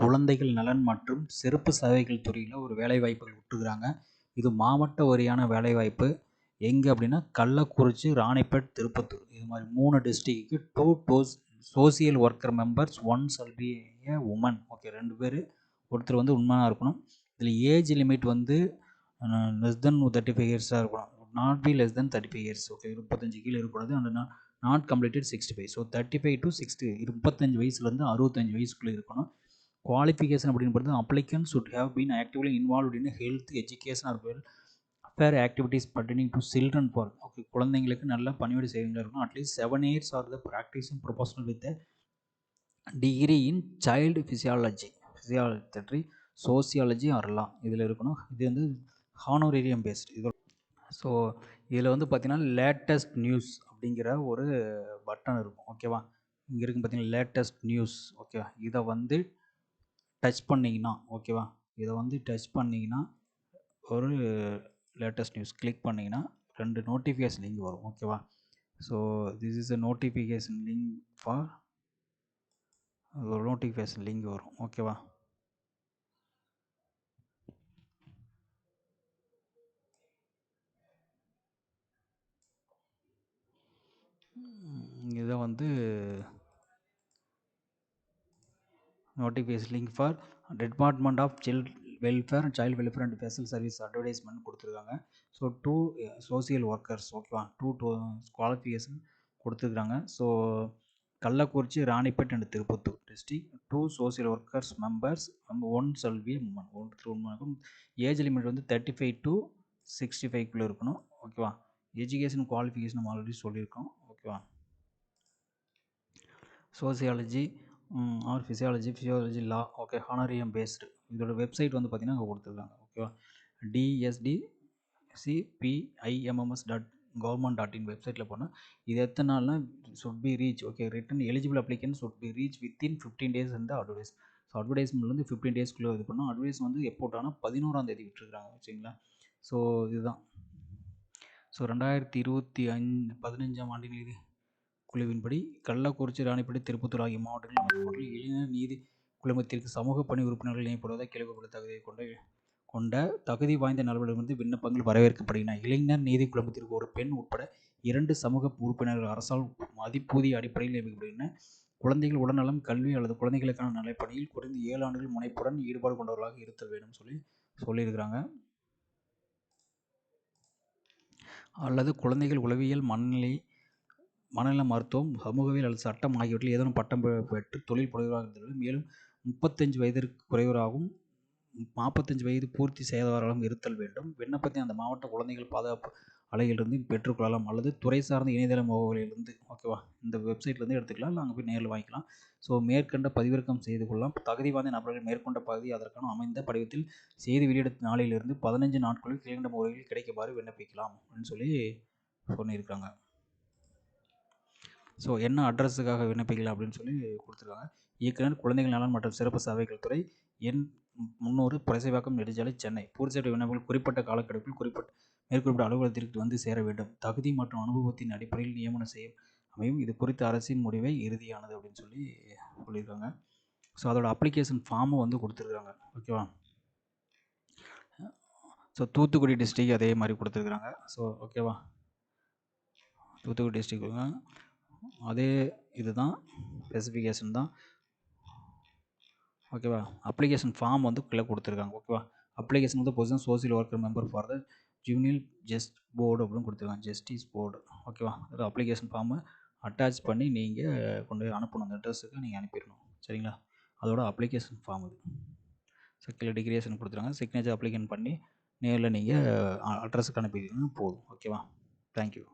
குழந்தைகள் நலன் மற்றும் சிறப்பு சேவைகள் துறையில் ஒரு வேலைவாய்ப்புகள் விட்டுருக்குறாங்க. இது மாவட்ட வாரியான வேலைவாய்ப்பு. எங்கே அப்படின்னா கள்ளக்குறிச்சி, ராணிப்பேட், திருப்பத்தூர் இது மாதிரி 3 டிஸ்ட்ரிக்ட்டுக்கு 2 social worker members 1 shall be a woman. Okay, 2 பேர், ஒருத்தர் வந்து உண்மையாக இருக்கணும். இதில் ஏஜ் லிமிட் வந்து லெஸ் தென் 35 இயர்ஸாக இருக்கணும். Not be less than 35 years. Okay, 35 கீழே இருக்கக்கூடாது. அந்த நாட் கம்ப்ளீட்டட் 65. ஸோ 35 to 60, 35 வயசுலேருந்து 65 வயசுக்குள்ளே இருக்கணும். குவாலிஃபிகேஷன் அப்படின்னு பார்த்தா applicant should have been actively involve in health education or welfare activities pertaining to children for. Okay, குழந்தைங்களுக்கு நல்ல பணிவிடை செய்வீங்களா இருக்கணும். At least 7 years or the practicing professional with degree in child physiology, sociology or law இதில் இருக்கணும். இது வந்து ஹானோரேரியம் paste. இது ஸோ இதில் வந்து பார்த்தீங்கன்னா லேட்டஸ்ட் நியூஸ் அப்படிங்கிற ஒரு பட்டன் இருக்கும். ஓகேவா, இங்கே இருக்குது பார்த்தீங்கன்னா லேட்டஸ்ட் நியூஸ். ஓகேவா, இதை வந்து டச் பண்ணிங்கன்னா, ஓகேவா, இதை வந்து டச் பண்ணிங்கன்னா ஒரு லேட்டஸ்ட் நியூஸ் கிளிக் பண்ணிங்கன்னா 2 நோட்டிஃபிகேஷன் லிங்க் வரும். ஓகேவா, so this is a notification link for ஒரு நோட்டிஃபிகேஷன் லிங்க் வரும். ஓகேவா, இதை வந்து notification link for department of child welfare and special service advertisement கொடுத்துருக்காங்க. So 2 social workers. ஓகேவா, 2 குவாலிஃபிகேஷன் கொடுத்துருக்காங்க. So Kallakurichi, Ranipet and Tirupattur district 2 social workers members 1 shall be women. ஒருத்தர் age limit வந்து 35 to 65 இருக்கணும். ஓகேவா, எஜுகேஷன் குவாலிஃபிகேஷன் நம்ம ஆல்ரெடி சொல்லியிருக்கோம். ஓகேவா, sociology or physiology law. Okay, honorarium based. இதோட வெப்சைட் வந்து பார்த்திங்கன்னா அங்கே கொடுத்துருக்காங்க. ஓகேவா, dsdcpimms.government.in வெப்சைட்டில் போனால் இது எத்தனை நாள்னா should be reach. Okay, written eligible applicant should be reach within 15 days இந்த அட்வர்டைஸ். ஸோ அட்வர்டைஸ்மெண்ட்லேருந்து 15 daysக்குள்ளே இது பண்ணோம். அட்வர்டைஸ் வந்து எப்போட்டானா 11ஆம் தேதி விட்டுருக்காங்க. வச்சுங்களா, ஸோ இதுதான். ஸோ 2015 ஆண்டு நிதி குழுவின்படி கள்ளக்குறிச்சி, ராணிப்பேட்டை, திருப்பத்தூர் ஆகிய மாவட்டங்களில் இளைஞர் நீதி குழுமத்திற்கு சமூக பணி உறுப்பினர்கள் இணைப்படுவதாக கேள்விப்பட்ட தகுதியை கொண்ட தகுதி வாய்ந்த நபர்களிடமிருந்து விண்ணப்பங்கள் வரவேற்கப்படுகின்றன. இளைஞர் நீதி குழுமத்திற்கு ஒரு பெண் உட்பட 2 சமூக உறுப்பினர்கள் அரசால் மதிப்பூதிய அடிப்படையில் நியமிக்கப்படுகின்றன. குழந்தைகள் உடல்நலம், கல்வி அல்லது குழந்தைகளுக்கான நலப்பணியில் குறைந்த 7 ஆண்டுகள் முனைப்புடன் ஈடுபாடு கொண்டவர்களாக இருத்தல் வேண்டும் சொல்லியிருக்கிறாங்க. அல்லது குழந்தைகள் உளவியல், மனநல மருத்துவம், சமூகவியல் அல்லது சட்டம் ஆகியவற்றில் ஏதேனும் பட்டம் பெற்று தொழில் புரிவராக இருந்தது. மேலும் 35 வயதிற்கு குறைவராகவும் 45 வயது பூர்த்தி செய்தவராகவும் இருத்தல் வேண்டும். விண்ணப்பத்தை அந்த மாவட்ட குழந்தைகள் பாதுகாப்பு அலையிலிருந்து பெற்றுக்கொள்ளலாம் அல்லது துறை சார்ந்த இணையதள முகவரியிலிருந்து. ஓகேவா, இந்த வெப்சைட்லேருந்து எடுத்துக்கலாம், இல்லை அங்கே போய் நேரில் வாங்கிக்கலாம். ஸோ மேற்கண்ட பதிவிறக்கம் செய்து கொள்ளலாம். தகுதி வாய்ந்த நபர்கள் மேற்கொண்ட பகுதி அதற்கான அமைந்த படிவத்தில் செய்தி வெளியிட்ட நாளிலிருந்து 15 நாட்களில் கீழ்கண்ட முறையில் கிடைக்குமாறு விண்ணப்பிக்கலாம் அப்படின்னு சொல்லியிருக்காங்க. ஸோ என்ன அட்ரஸுக்காக விண்ணப்பிக்கலாம் அப்படின்னு சொல்லி கொடுத்துருக்காங்க. இயக்குனர், குழந்தைகள் நலன் மற்றும் சிறப்பு சேவைகள் துறை, எண் 300, புரசைவாக்கம், நெடுஞ்சாலை, சென்னை. பூர்த்தி செய்த விண்ணப்பங்கள் குறிப்பிட்ட காலக்கெடுப்பில் மேற்குறிப்பிட்ட அலுவலகத்திற்கு வந்து சேர வேண்டும். தகுதி மற்றும் அனுபவத்தின் அடிப்படையில் நியமனம் செய்ய அமையும். இது குறித்த அரசின் முடிவை இறுதியானது அப்படின்னு சொல்லியிருக்காங்க. ஸோ அதோட அப்ளிகேஷன் ஃபார்மும் வந்து கொடுத்துருக்காங்க. ஓகேவா, ஸோ தூத்துக்குடி டிஸ்ட்ரிக் அதே மாதிரி கொடுத்துருக்குறாங்க. ஸோ ஓகேவா, தூத்துக்குடி டிஸ்ட்ரிக் அதே இதுதான் ஸ்பெசிஃபிகேஷன் தான். ஓகேவா, அப்ளிகேஷன் ஃபார்ம் வந்து கீழே கொடுத்துருக்காங்க. ஓகேவா, அப்ளிகேஷன் வந்து position social worker member for the ஜூனியல் board அப்படின்னு கொடுத்துருக்காங்க, ஜஸ்டிஸ் போர்டு. ஓகேவா, அது அப்ளிகேஷன் ஃபார்மை அட்டாச் பண்ணி நீங்கள் கொண்டு போய் அனுப்பணும். அந்த அட்ரஸுக்கு நீங்கள் அனுப்பிடணும். சரிங்களா, அதோட அப்ளிகேஷன் ஃபார்ம் இது. ஸோ கீழே டிகிரேஷன் கொடுத்துருக்காங்க. சிக்னேச்சர் அப்ளிகேஷன் பண்ணி நேரில் நீங்கள் அட்ரஸுக்கு அனுப்பிட்டீங்கன்னா போதும். ஓகேவா, தேங்க்யூ.